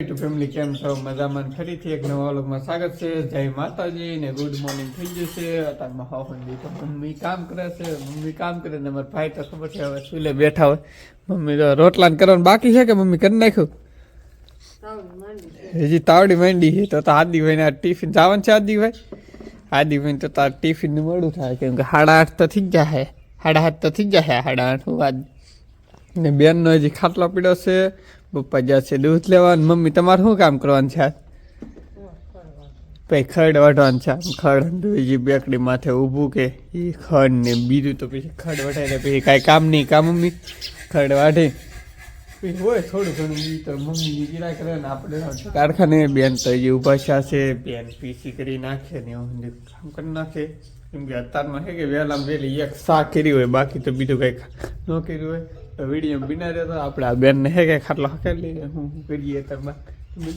Two family કેમ છો મજામાં ફરીથી એક નવા વ્લોગમાં સ્વાગત છે જય માતાજી ને ગુડ મોર્નિંગ થઈ જશે અત્યારમાં હાફંડી તો મમ્મી કામ કરે છે ને મારા ભાઈ તો ખબર છે હવે સુલે બેઠા હોય મમ્મી તો રોટલા કરવાનું બાકી છે કે મમ્મી કરી નાખ્યું હજી તાવડી માંડી છે તો આદિભાઈ ના ટિફિન જવાનું છે આદિભાઈ તો તાર ટિફિન નું મોડું થાય કેમ કે 8:30 તો થઈ જાય 8:30 તો થઈ જાય 8:30 ને બેન નો હજી ખાટલો પીડ્યો છે પપ્પા જશે દૂધ લેવા મમ્મી તમારે શું કામ કરવાનું છે પછી ખડ વાઢવાનું છે ખડ બીજી બેકડી માથે ઊભું કે એ ખડ ને બીજું તો પછી ખડ વઢાય પછી કાંઈ કામ નહીં કામ મમ્મી ખડ વાઢે પછી હોય થોડું ઘણું બી તો મમ્મી ગીરા કરે ને આપણે કારખાને બેન તો હજી ઊભા છે બેન પીસી કરી નાખે ને એવું કામ કરી નાખે કેમ કે અત્યારમાં છે કે વહેલામાં વહેલી એક શાક કરી હોય બાકી તો બીજું કંઈક ન કર્યું હોય વિડીયો બિના રહેતો આપણે આ બેનને હે કે ખાટલો હકેલી હું કરીએ તમે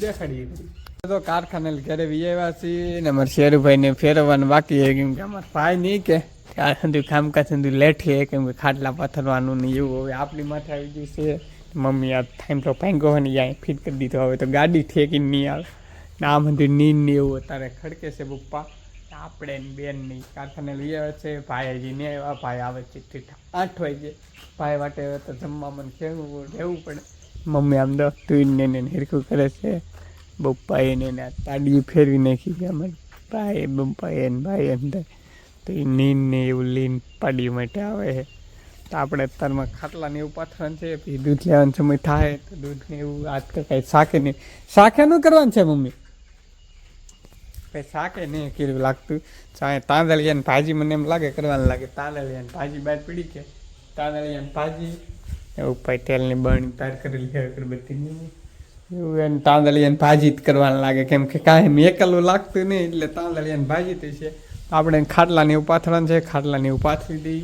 દેખાડીએ તો કારખાને ઘરે આવ્યા છીએ ને અમારા શેરુભાઈને ફેરવવાનું બાકી છે કેમ કે અમારા ભાઈ નહીં કે ત્યાં સુધી કામકાજ સુધી લેઠીએ કેમ કે ખાટલા પથરવાનું ને એવું હવે આપણી માથે આવી ગયું છે મમ્મી આ ટાઈમ તો પાંગો હોય ને ત્યાં ફિટ કરી દીધો હવે તો ગાડી ઠેકીને નહીં આવે ને આમ બધું નીંદ ને એવું અત્યારે ખડકે છે પપ્પા આપણે બેન નહીં કારખાને લઈ આવે છે ભાઈ હજી નહીં આવ્યા ભાઈ આવે છે 8 વાગે ભાઈ માટે તો જમવા મને ખેડવું રહેવું પડે મમ્મી આમ તો તુઈને ને હિરખું કરે છે બપ્પા એને તાડી ફેરવી નાખી કે અમારે ભાઈ બપ્પા એને ભાઈ એમ થાય તો એ નીંદ ને એવું લીન પાડી માટે આવે છે તો આપણે અત્યારમાં ખાટલાને એવું પાથરવાનું છે પછી દૂધ લેવાનો સમય થાય તો દૂધને એવું આજ તો કાંઈ શાકે નહીં શાકેનું કરવાનું છે મમ્મી કંઈ શાકે નહીં કેવું લાગતું તાંદળિયાની ભાજી મને એમ લાગે કરવાનું લાગે તાંદળિયાની ભાજી બહાર પડી કે તાંદળિયાની ભાજી ઉપર તેલની બરણી તાર કરેલી અગરબત્તીની એવું એને તાંદળિયાની ભાજી જ કરવાનું લાગે કેમ કે કાંઈ મેં એકલું લાગતું નહીં એટલે તાંદળિયાની ભાજી થઈ છે આપણે ખાટલાને એવું પાથરવાનું છે ખાટલાને એવું પાથરી દઈ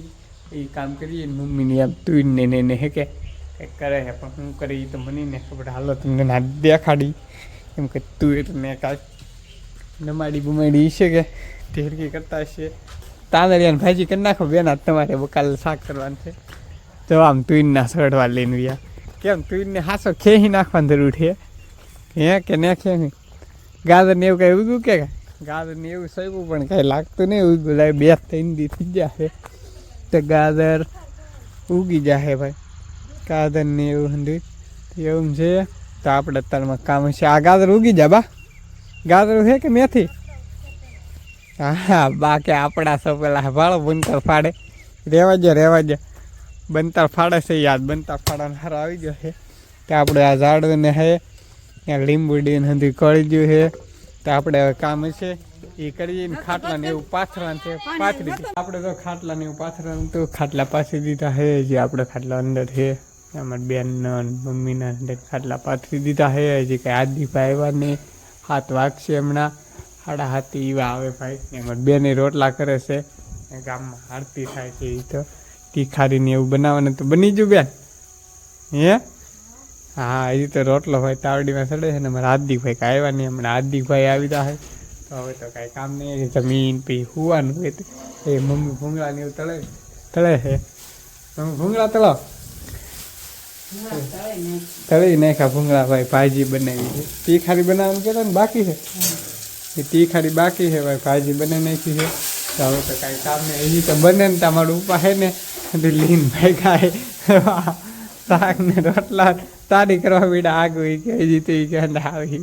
એ કામ કરીએ મમ્મીને એમ તું ને હે કે કંઈક કરે છે પણ હું કરી તો મને ને ખબર હાલો તમને ના દેખાડી કેમ કે તું એટલે કાંઈ નમાડી બુમાડી છે કે ઢેરકી કરતા હશે તાંદળિયાની ભાજી કરી નાખો બેન તમારે બકાલ શાક કરવાનું છે જો આમ તુઈનના સડવા લઈને વ્યા કેમ તુઈને હાસો ખેંચી નાખવાની જરૂર છે હે કે ને ખેંચી ગાજરને એવું કાંઈ ઉગ્યું કે ગાજરને એવું સહેવું પણ કાંઈ લાગતું નહીં ઉગ્યું લાગે 2-3 દી થઈ જશે તો ગાજર ઉગી જશે ભાઈ ગાજરને એવું હંધું એવું છે તો આપણે અત્યારમાં કામ છે આ ગાજર ઉગી જા બા ગાજર છે કે મેથી હા બાકી આપણા સૌ પેલા ભાળો બનતર ફાડે રહેવા દે બનતર ફાડે છે યાદ બનતર ફાડવાનો હારો આવી ગયો છે તો આપણે આ ઝાડને હે ત્યાં લીંબુડીને હંધી કળી ગયું છે તો આપણે હવે કામ છે એ કરીએ ને ખાટલાને એવું પાથરવાનું છે પાથરી આપણે તો ખાટલાને એવું પાથરવાનું તો ખાટલા પાથરી દીધા છે જે આપણે ખાટલા અંદર છે અમારા બેનના મમ્મીના અંદર ખાટલા પાથરી દીધા છે હજી કાંઈ આદિભાઈ આવ્યા નહીં 7 વાગશે હમણાં 7:30 એવા આવે ભાઈ એમાં બેને રોટલા કરે છે ગામમાં આરતી થાય છે એ તો તીખારીને એવું બનાવવાનું તો બની ગયું બેન હે હા એ તો રોટલો ભાઈ તાવડીમાં ચડે છે ને મારા હાર્દિકભાઈ કાંઈ આવ્યા નહીં હમણાં હાર્દિકભાઈ આવી જાય તો હવે તો કાંઈ કામ નહીં જમીન પછી હોવાનું હોય તો એ મમ્મી ભૂંગળાને એવું તળે છે મમ્મી ભૂંગળા તળી નાખ્યા ભૂંગળા ભાઈ ભાજી બનાવી છે તીખારી બનાવવાનું કહેતા ને બાકી છે એ તીખારી બાકી છે ભાઈ ભાજી બનાવી નાખી છે તો હવે તો કાંઈ કામ નહીં હજી તો બને ને તમારું ઉપા છે ને લીન ભાઈ ખાય શાક ને રોટલા તારી કરવા બીડા આગળ કે હજી તો કે આવી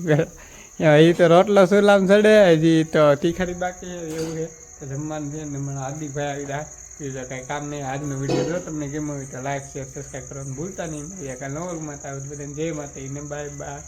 એ તો રોટલો સુલામ ચડે હજી તો તીખારી બાકી છે એવું છે જમવાનું છે ને મને હાર્દિકભાઈ આવી રહ્યા બીજા કાંઈ કામ નહીં આજનો વિડીયો જો તમને ગમ્યો હોય તો લાઈક શેર સબસ્ક્રાઈબ કરવાનું ભૂલતા નહીં કાંઈ નવલમાં બધાને જય માતા બાય બાય.